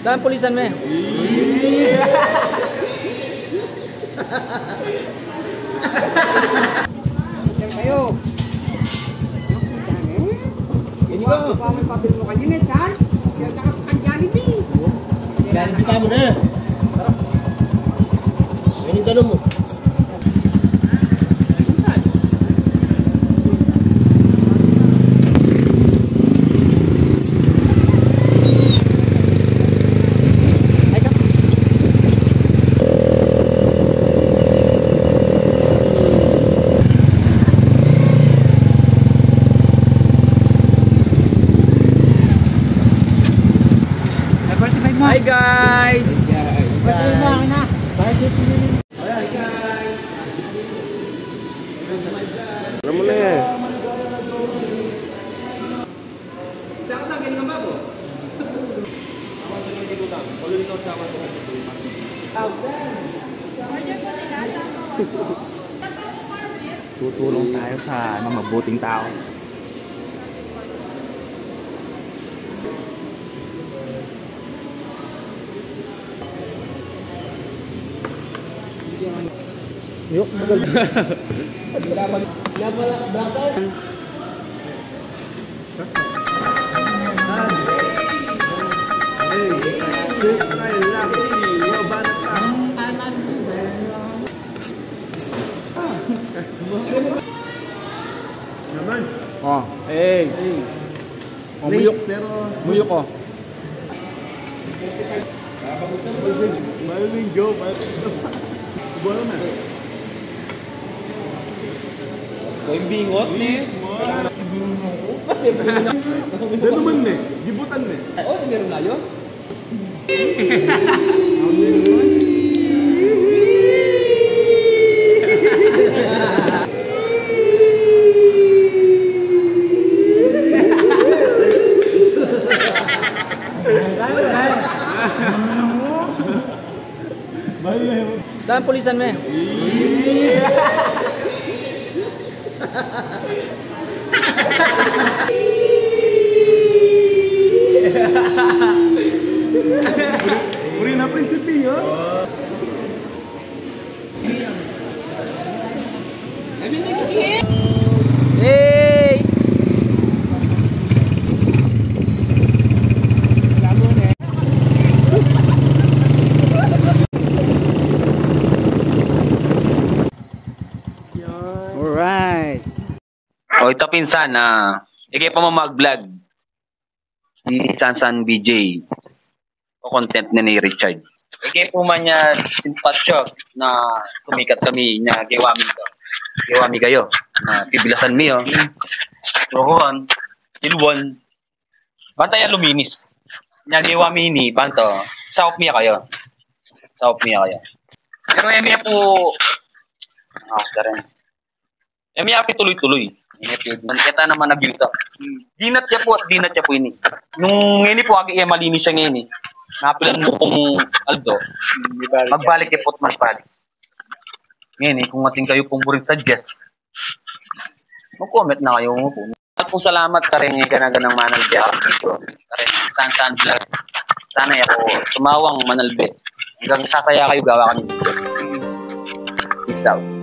Saan pulisan mo? Kayo. Ini ko kami papel mo kayo ni Chan. Siya ka ang Jollibee. Jollibee tayo na. Ini dalo mo. Hi guys! Alam mo na yan. Tutulong tayo sa mga mabuting tao. Yuk, betul. Oh, oh, muyok. Muyok ko. Maling go, boleh na. Yung bingot ni. Dano man ne, gibutan ne. Oh, meron na yun? Saan pulisan mo? Uri na prinsipyo. Hey! Alright. O ito pinsan, ikay pa mo mag-vlog ni Sansan BJ o content ni Richard. Ikay po man niya simpatsyo na sumikat kami na giwami ko. Giwami kayo na pibilasan mi oh. Rohon, ilwon. Bantay aluminis. Nya giwami ni banto. Saop miya kayo. Saop miya kayo. Pero emiya po ka rin. Emiya po tuloy-tuloy. Kita naman na build up. Dinat niya po ini. Nung ini po agi malinis siya ngayon eh. Napilan mo kung Aldo. Magbalik niya po't magbalik. Ngayon eh, kung ating kayo pong murid suggest, mag-comment na kayo mo po. At po salamat ka rin yung ganaganang manalbe. Karin, Sansan Vlog. Sana ako sumawang manalbe. Hanggang sasaya kayo gawa kami. Peace out.